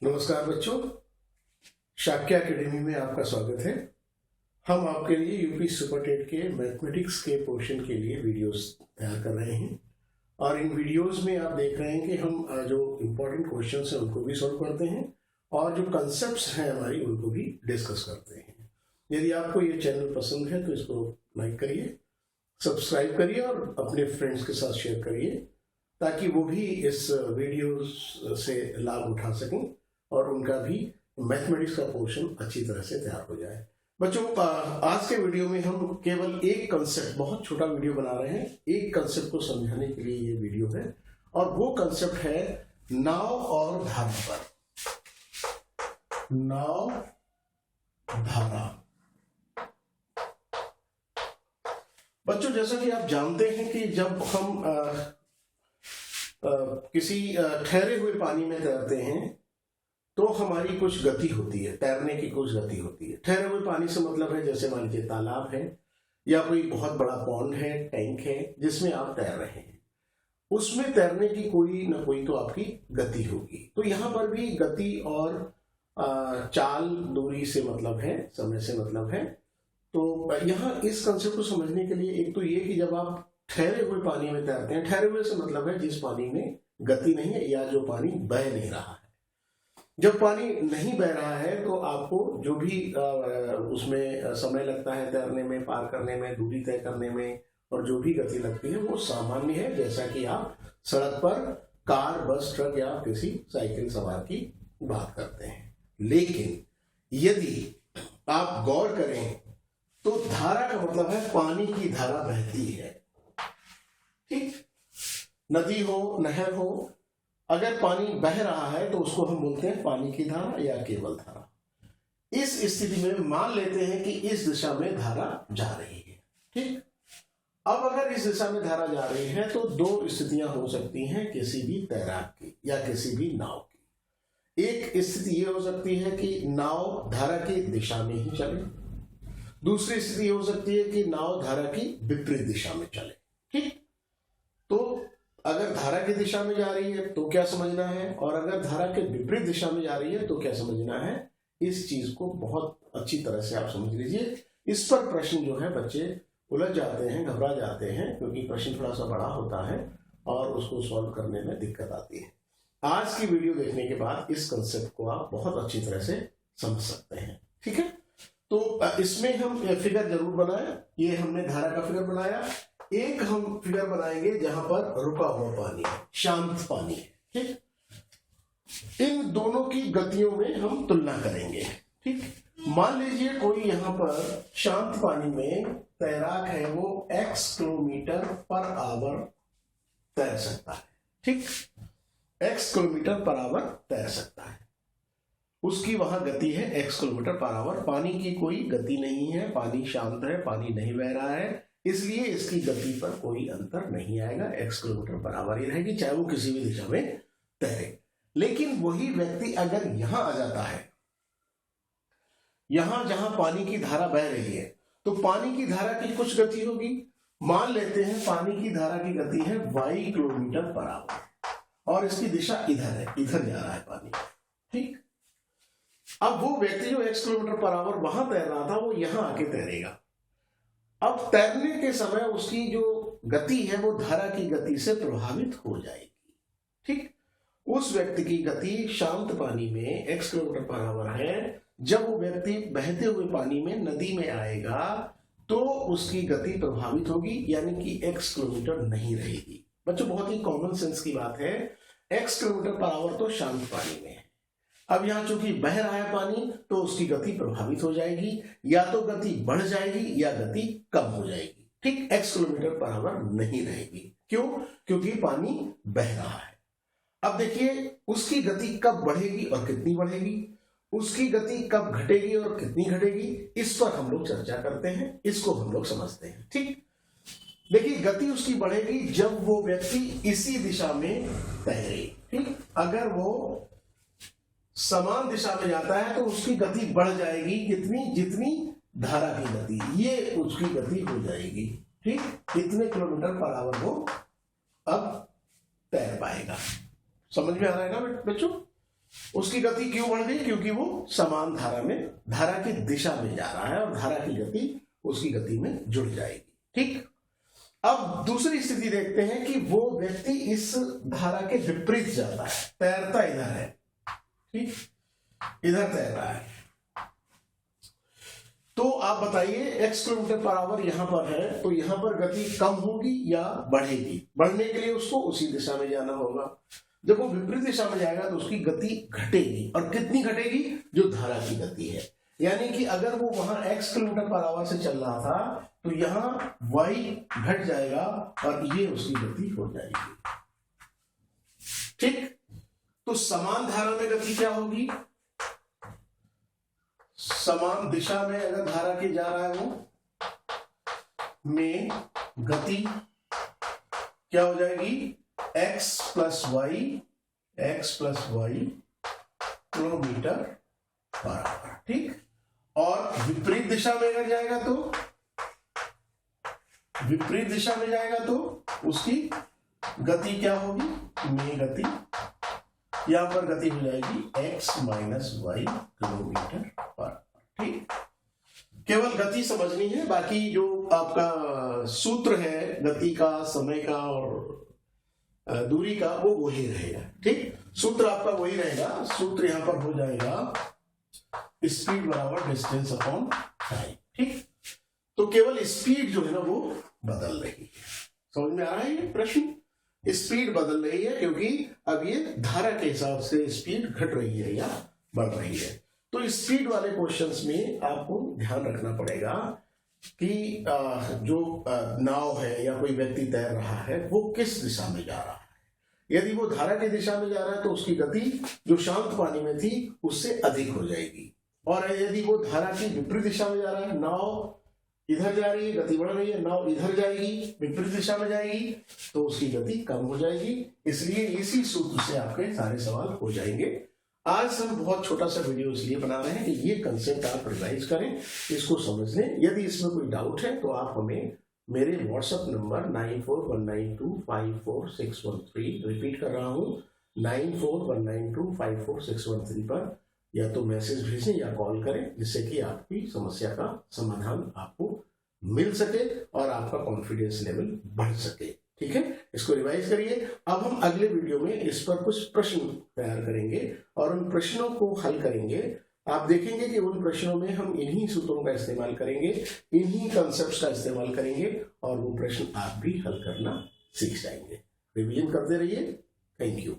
नमस्कार बच्चों, शाक्य एकेडमी में आपका स्वागत है। हम आपके लिए यूपी सुपर टेट के मैथमेटिक्स के पोर्शन के लिए वीडियोस तैयार कर रहे हैं और इन वीडियोस में आप देख रहे हैं कि हम जो इम्पोर्टेंट क्वेश्चंस हैं उनको भी सॉल्व करते हैं और जो कंसेप्ट्स हैं हमारी उनको भी डिस्कस करते हैं। यदि आपको ये चैनल पसंद है तो इसको लाइक करिए, सब्सक्राइब करिए और अपने फ्रेंड्स के साथ शेयर करिए ताकि वो भी इस वीडियो से लाभ उठा सकें और उनका भी मैथमेटिक्स का पोर्शन अच्छी तरह से तैयार हो जाए। बच्चों, आज के वीडियो में हम केवल एक कंसेप्ट, बहुत छोटा वीडियो बना रहे हैं, एक कंसेप्ट को समझाने के लिए ये वीडियो है और वो कंसेप्ट है नाव और धारा पर। नाव धारा। बच्चों, जैसा कि आप जानते हैं कि जब हम किसी ठहरे हुए पानी में तैरते हैं तो हमारी कुछ गति होती है, तैरने की कुछ गति होती है। ठहरे हुए पानी से मतलब है जैसे मान लीजिए तालाब है या कोई बहुत बड़ा पॉन्ड है, टैंक है जिसमें आप तैर रहे हैं, उसमें तैरने की कोई ना कोई तो आपकी गति होगी। तो यहाँ पर भी गति और चाल, दूरी से मतलब है, समय से मतलब है। तो यहाँ इस कंसेप्ट को समझने के लिए एक तो ये कि जब आप ठहरे हुए पानी में तैरते हैं, ठहरे हुए से मतलब है जिस पानी में गति नहीं है या जो पानी बह नहीं रहा है। जब पानी नहीं बह रहा है तो आपको जो भी उसमें समय लगता है तैरने में, पार करने में, दूरी तय करने में और जो भी गति लगती है वो सामान्य है, जैसा कि आप सड़क पर कार, बस, ट्रक या किसी साइकिल सवार की बात करते हैं। लेकिन यदि आप गौर करें तो धारा का मतलब है पानी की धारा बहती है। ठीक, नदी हो, नहर हो, अगर पानी बह रहा है तो उसको हम बोलते हैं पानी की धारा या केवल धारा। इस स्थिति में मान लेते हैं कि इस दिशा में धारा जा रही है। ठीक, अब अगर इस दिशा में धारा जा रही है तो दो स्थितियां हो सकती हैं किसी भी तैराक की या किसी भी नाव की। एक स्थिति ये हो सकती है कि नाव धारा की दिशा में ही चले, दूसरी स्थिति हो सकती है कि नाव धारा की विपरीत दिशा में चले। ठीक, तो अगर धारा की दिशा में जा रही है तो क्या समझना है और अगर धारा के विपरीत दिशा में जा रही है तो क्या समझना है, इस चीज को बहुत अच्छी तरह से आप समझ लीजिए। इस पर प्रश्न जो है बच्चे उलझ जाते हैं, घबरा जाते हैं, क्योंकि प्रश्न थोड़ा सा बड़ा होता है और उसको सॉल्व करने में दिक्कत आती है। आज की वीडियो देखने के बाद इस कंसेप्ट को आप बहुत अच्छी तरह से समझ सकते हैं। ठीक है, तो इसमें हम फिगर जरूर बनाए। ये हमने धारा का फिगर बनाया। एक हम फिगर बनाएंगे जहां पर रुका हुआ पानी है, शांत पानी है। ठीक, इन दोनों की गतियों में हम तुलना करेंगे। ठीक, मान लीजिए कोई यहां पर शांत पानी में तैराक है, वो x किलोमीटर पर आवर तैर सकता है। ठीक, x किलोमीटर पर आवर तैर सकता है, उसकी वहां गति है x किलोमीटर पर आवर। पानी की कोई गति नहीं है, पानी शांत है, पानी नहीं बह रहा है, इसलिए इसकी गति पर कोई अंतर नहीं आएगा, x किलोमीटर पर आवर ही रहेगी, चाहे वो किसी भी दिशा में तैरे। लेकिन वही व्यक्ति अगर यहां आ जाता है, यहां जहां पानी की धारा बह रही है, तो पानी की धारा की कुछ गति होगी। मान लेते हैं पानी की धारा की गति है y किलोमीटर पर आवर और इसकी दिशा इधर है, इधर जा रहा है पानी। ठीक, अब वो व्यक्ति जो x किलोमीटर पर आवर वहां तैर रहा था वो यहां आके तैरेगा। अब तैरने के समय उसकी जो गति है वो धारा की गति से प्रभावित हो जाएगी। ठीक, उस व्यक्ति की गति शांत पानी में x किलोमीटर पर आवर है, जब वो व्यक्ति बहते हुए पानी में, नदी में आएगा तो उसकी गति प्रभावित होगी, यानी कि x किलोमीटर नहीं रहेगी। बच्चों, बहुत ही कॉमन सेंस की बात है, x किलोमीटर पर आवर तो शांत पानी में है। अब यहां चूंकि बह रहा है पानी तो उसकी गति प्रभावित हो जाएगी, या तो गति बढ़ जाएगी या गति कम हो जाएगी। ठीक, x किलोमीटर पर आवर नहीं रहेगी। क्यों? क्योंकि पानी बह रहा है। अब देखिए उसकी गति कब बढ़ेगी और कितनी बढ़ेगी, उसकी गति कब घटेगी और कितनी घटेगी, इस पर हम लोग चर्चा करते हैं, इसको हम लोग समझते हैं। ठीक, देखिए गति उसकी बढ़ेगी जब वो व्यक्ति इसी दिशा में तैरे। ठीक, अगर वो समान दिशा में जाता है तो उसकी गति बढ़ जाएगी, कितनी, जितनी धारा की गति, ये उसकी गति हो जाएगी। ठीक, इतने किलोमीटर पर आवर वो अब तैर पाएगा। समझ में आ रहा है ना बच्चों? उसकी गति क्यों बढ़ गई? क्योंकि वो समान धारा में, धारा की दिशा में जा रहा है और धारा की गति उसकी गति में जुड़ जाएगी। ठीक, अब दूसरी स्थिति देखते हैं कि वो व्यक्ति इस धारा के विपरीत जाता है, तैरता इधर है, ठीक, इधर तैर रहा है। तो आप बताइए x किलोमीटर पर आवर यहां पर है, तो यहां पर गति कम होगी या बढ़ेगी? बढ़ने के लिए उसको उसी दिशा में जाना होगा। जब वो विपरीत दिशा में जाएगा तो उसकी गति घटेगी, और कितनी घटेगी? जो धारा की गति है। यानी कि अगर वो वहां x किलोमीटर पर आवर से चल रहा था तो यहां y घट जाएगा और ये उसकी गति हो जाएगी। ठीक, तो समान धारा में गति क्या होगी? समान दिशा में अगर धारा के जा रहा है वो में गति क्या हो जाएगी? x plus y kilometre per hour. ठीक, और विपरीत दिशा में अगर जाएगा तो, विपरीत दिशा में जाएगा तो उसकी गति क्या होगी? में गति, यहां पर गति हो जाएगी x माइनस वाई किलोमीटर पर। ठीक, केवल गति समझनी है, बाकी जो आपका सूत्र है गति का, समय का और दूरी का, वो वही रहेगा। ठीक, सूत्र आपका वही रहेगा। सूत्र यहां पर हो जाएगा स्पीड बराबर डिस्टेंस अपॉन टाइम। ठीक, तो केवल स्पीड जो है ना वो बदल रही है। समझ में आ रहा है ये प्रश्न? स्पीड बदल रही है क्योंकि अब ये धारा के हिसाब से स्पीड घट रही है या बढ़ रही है। तो स्पीड वाले क्वेश्चंस में आपको ध्यान रखना पड़ेगा कि जो नाव है या कोई व्यक्ति तैर रहा है वो किस दिशा में जा रहा है। यदि वो धारा की दिशा में जा रहा है तो उसकी गति जो शांत पानी में थी उससे अधिक हो जाएगी, और यदि वो धारा की विपरीत दिशा में जा रहा है, नाव इधर जा रही है, गति बढ़ रही है, नाव इधर जाएगी, विपरीत दिशा में जाएगी, तो उसकी गति कम हो जाएगी। इसलिए इसी सूत्र से आपके सारे सवाल हो जाएंगे। आज हम बहुत छोटा सा वीडियो इसलिए बना रहे हैं कि ये कंसेप्ट आप रिवाइज करें, इसको समझ लें। यदि इसमें कोई डाउट है तो आप हमें मेरे व्हाट्सएप नंबर 9419254613, रिपीट कर रहा हूँ 9419254613 पर या तो मैसेज भेजें या कॉल करें, जिससे कि आपकी समस्या का समाधान आपको मिल सके और आपका कॉन्फिडेंस लेवल बढ़ सके। ठीक है, इसको रिवाइज करिए। अब हम अगले वीडियो में इस पर कुछ प्रश्न तैयार करेंगे और उन प्रश्नों को हल करेंगे। आप देखेंगे कि उन प्रश्नों में हम इन्हीं सूत्रों का इस्तेमाल करेंगे, इन्हीं कॉन्सेप्ट्स का इस्तेमाल करेंगे और वो प्रश्न आप भी हल करना सीख जाएंगे। रिवीजन करते रहिए। Thank you.